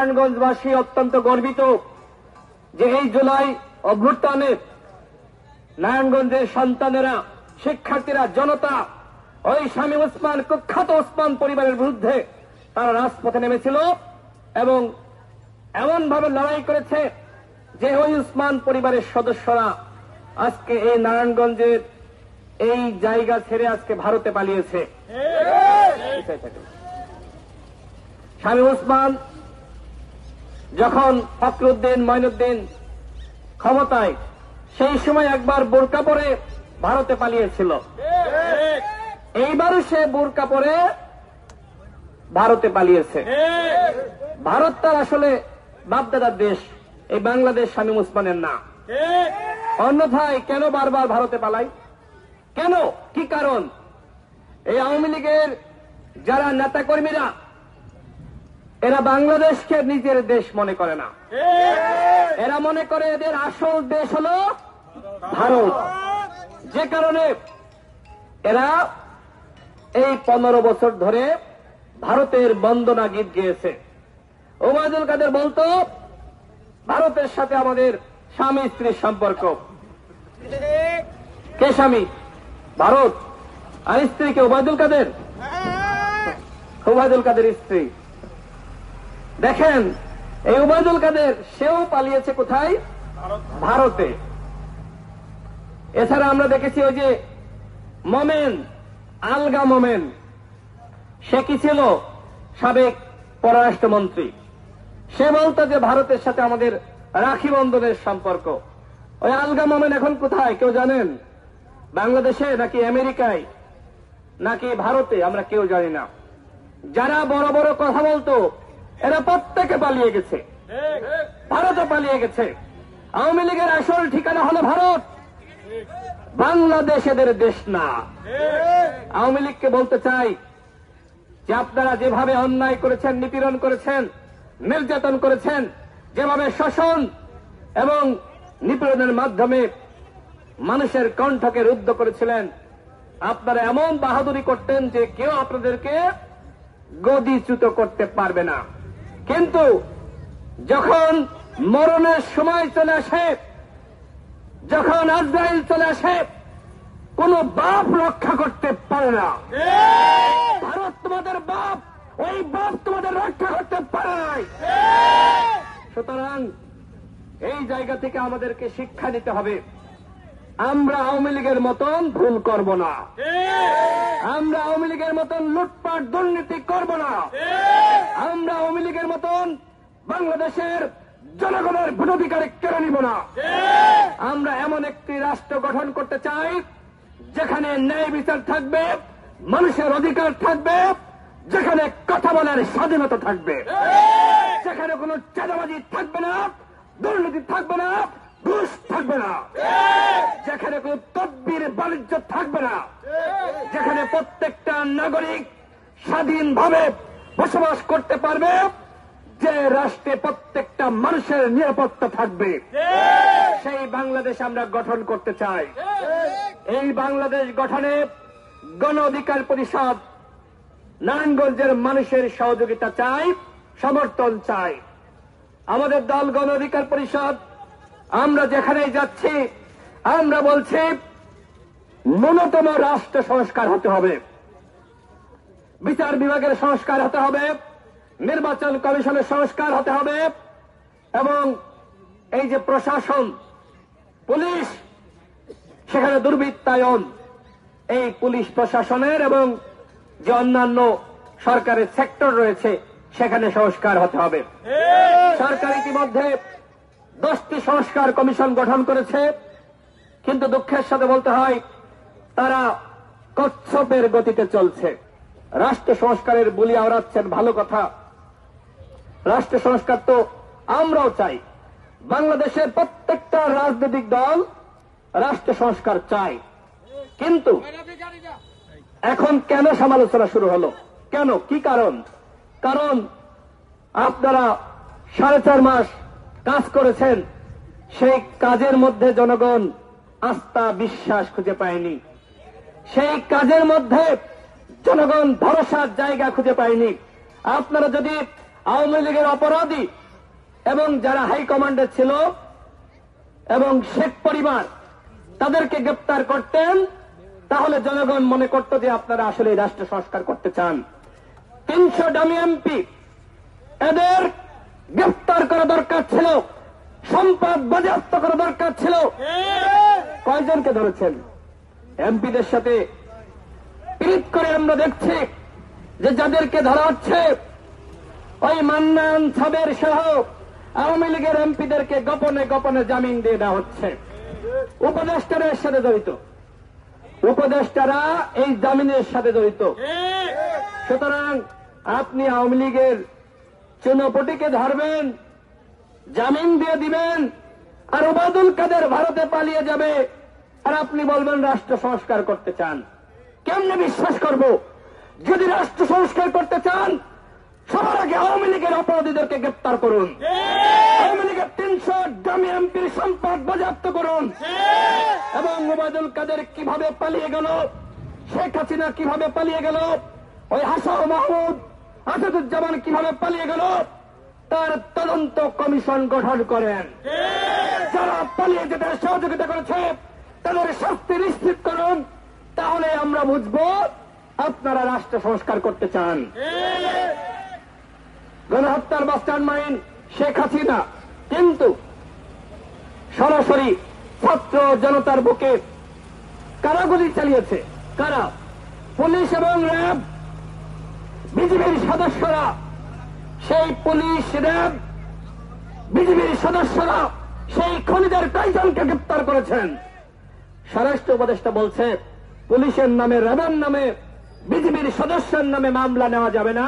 নারায়ণগঞ্জবাসী অত্যন্ত গর্বিত যে এই জুলাই অভ্যুত্থানে নারায়ণগঞ্জের সন্তানেরা, শিক্ষার্থীরা, জনতা ওই শামীম ওসমান, কুখ্যাত ওসমান পরিবারের বিরুদ্ধে তারা রাজপথে নেমেছিল এবং এমনভাবে লড়াই করেছে যে ওই ওসমান পরিবারের সদস্যরা আজকে এই নারায়ণগঞ্জের এই জায়গা ছেড়ে আজকে ভারতে পালিয়েছে। শামীম ওসমান যখন ফখরুদ্দিন, মঈনুদ্দিন ক্ষমতায়, সেই সময় একবার বোরকা পরে ভারতে পালিয়েছিল। এইবারও সে বোরকা পরে ভারতে পালিয়েছে। ভারত তার আসলে বাপদাদার দেশ, এই বাংলাদেশ শামীম ওসমানের না। অন্যথায় কেন বারবার ভারতে পালায়? কেন? কি কারণ? এই আওয়ামী লীগের যারা নেতাকর্মীরা, এরা বাংলাদেশকে নিজের দেশ মনে করে না। এরা মনে করে এদের আসল দেশ হল ভারত। যে কারণে এরা এই 15 বছর ধরে ভারতের বন্দনা গীত গেয়েছে। ওবায়দুল কাদের বলতো ভারতের সাথে আমাদের স্বামী স্ত্রীর সম্পর্ক। কে স্বামী? ভারত। আর স্ত্রী কে? ওবায়দুল কাদের। ওবায়দুল কাদের স্ত্রী। দেখেন, এই ওবায়দুল কাদের সেও পালিয়েছে কোথায়? ভারতে। এছাড়া আমরা দেখেছি ওই যে মোমেন, আলগা মোমেন, সে কি ছিল? সাবেক পররাষ্ট্রমন্ত্রী। সে বলতো যে ভারতের সাথে আমাদের রাখি বন্ধনের সম্পর্ক। ওই আলগা মোমেন এখন কোথায় কেউ জানেন? বাংলাদেশে নাকি আমেরিকায় নাকি ভারতে? আমরা কেউ জানি না। যারা বড় বড় কথা বলতো এরা প্রত্যেকে পালিয়ে গেছে, ভারতে পালিয়ে গেছে। আওয়ামী লীগের আসল ঠিকানা হলো ভারত, বাংলাদেশ এদের দেশ না। আওয়ামী লীগকে বলতে চাই যে আপনারা যেভাবে অন্যায় করেছেন, নিপীড়ন করেছেন, নির্যাতন করেছেন, যেভাবে শোষণ এবং নিপীড়নের মাধ্যমে মানুষের কণ্ঠকে রুদ্ধ করেছিলেন, আপনারা এমন বাহাদুরি করতেন যে কেউ আপনাদেরকে গদিচ্যুত করতে পারবে না। কিন্তু যখন মরণের সময় চলে আসে, যখন আজরাইল চলে আসে, কোন বাপ রক্ষা করতে পারে না। ভারত তোমাদের বাপ, ওই বাপ তোমাদের রক্ষা করতে পারে নাই। সুতরাং এই জায়গা থেকে আমাদেরকে শিক্ষা নিতে হবে। আমরা আওয়ামী লীগের মতন ভুল করব না। আমরা আওয়ামী লীগের মতন লুটপাট দুর্নীতি করব না। আমরা আওয়ামী লীগের মতন বাংলাদেশের জনগণের ভোটাধিকার কেড়ে নিব না। আমরা এমন একটি রাষ্ট্র গঠন করতে চাই যেখানে ন্যায় বিচার থাকবে, মানুষের অধিকার থাকবে, যেখানে কথা বলার স্বাধীনতা থাকবে, যেখানে কোনো চাঁদাবাজি থাকবে না, দুর্নীতি থাকবে না, ঘুষ থাকবে না, যেখানে কোন তদবির বাণিজ্য থাকবে না, যেখানে প্রত্যেকটা নাগরিক স্বাধীনভাবে বসবাস করতে পারবে, যে রাষ্ট্রে প্রত্যেকটা মানুষের নিরাপত্তা থাকবে, সেই বাংলাদেশ আমরা গঠন করতে চাই। এই বাংলাদেশ গঠনে গণ অধিকার পরিষদ নারায়ণগঞ্জের মানুষের সহযোগিতা চাই, সমর্থন চাই। আমাদের দল গণ অধিকার পরিষদ, আমরা যেখানেই যাচ্ছি আমরা বলছি ন্যূনতম রাষ্ট্র সংস্কার হতে হবে, বিচার বিভাগের সংস্কার হতে হবে, নির্বাচন কমিশনের সংস্কার হতে হবে এবং এই যে প্রশাসন, পুলিশ, সেখানে দুর্বৃত্তায়ন, এই পুলিশ প্রশাসনের এবং যে অন্যান্য সরকারের সেক্টর রয়েছে সেখানে সংস্কার হতে হবে। সরকার ইতিমধ্যে 10টি সংস্কার কমিশন গঠন করেছে, কিন্তু দুঃখের সাথে বলতে হয় তারা কচ্ছপের গতিতে চলছে। রাষ্ট্র সংস্কারের বুলি আওড়াচ্ছেন, ভালো কথা। রাষ্ট্র সংস্কার তো আমরাও চাই, বাংলাদেশের প্রত্যেকটা রাজনৈতিক দল রাষ্ট্র সংস্কার চাই। কিন্তু এখন কেন সমালোচনা শুরু হলো? কেন? কি কারণ? কারণ আপনারা 4.5 মাস কাজ করেছেন, সেই কাজের মধ্যে জনগণ আস্থা বিশ্বাস খুঁজে পায়নি। সেই কাজের মধ্যে জনগণ ভরসার জায়গা খুঁজে পায়নি। আপনারা যদি আওয়ামী লীগের অপরাধী এবং যারা হাইকমান্ডে ছিল এবং শেখ পরিবার তাদেরকে গ্রেপ্তার করতেন, তাহলে জনগণ মনে করত যে আপনারা আসলে রাষ্ট্র সংস্কার করতে চান। 300 ডামি এমপি, এদের গ্রেপ্তার করা দরকার ছিল, সম্পদ বাজেয়াপ্ত করা দরকার ছিল। কয়জনকে ধরেছেন? এমপিদের সাথে পিরিত করে আমরা দেখছি যে যাদেরকে ধরা হচ্ছে ওই মান্নান সাবের সহ আওয়ামী লীগের এমপিদেরকে গোপনে গোপনে জামিন দিয়ে দেওয়া হচ্ছে। উপদেষ্টারা এর সাথে জড়িত, উপদেষ্টারা এই জামিনের সাথে জড়িত। সুতরাং আপনি আওয়ামী লীগের চুনোপটিকে ধরবেন, জামিন দিয়ে দিবেন, আর ওবায়দুল কাদের ভারতে পালিয়ে যাবে, আর আপনি বলবেন রাষ্ট্র সংস্কার করতে চান। কেমনে বিশ্বাস করব? যদি রাষ্ট্র সংস্কার করতে চান, সবার আগে আওয়ামী লীগের অপরাধীদেরকে গ্রেপ্তার করুন, আওয়ামী লীগের 300 ডামি এমপির সম্পদ বাজেয়াপ্ত করুন, এবং ওবায়দুল কাদের কিভাবে পালিয়ে গেল, শেখ হাসিনা কিভাবে পালিয়ে গেল, ওই হাসান মাহমুদ আসাদুজ্জামান কিভাবে পালিয়ে গেল, তার তদন্ত কমিশন গঠন করেন। যারা পালিয়ে যেতে সহযোগিতা করেছে তাদের শাস্তি নিশ্চিত করুন, তাহলে আমরা বুঝব আপনারা রাষ্ট্র সংস্কার করতে চান। গণহত্যার মাস্টার মাইন্ড শেখ হাসিনা কিন্তু সরাসরি ছাত্র জনতার বুকে কারাগুলি চালিয়েছে। কারা? পুলিশ এবং র্যাব, বিজিবির সদস্যরা। সেই পুলিশ, র্যাব, বিজিবির সদস্যরা সেই খুনিদের কয়েকজনকে গ্রেপ্তার করেছেন। স্বরাষ্ট্র উপদেষ্টা বলছে পুলিশের নামে, র্যাবের নামে, বিজিবির সদস্যের নামে মামলা নেওয়া যাবে না।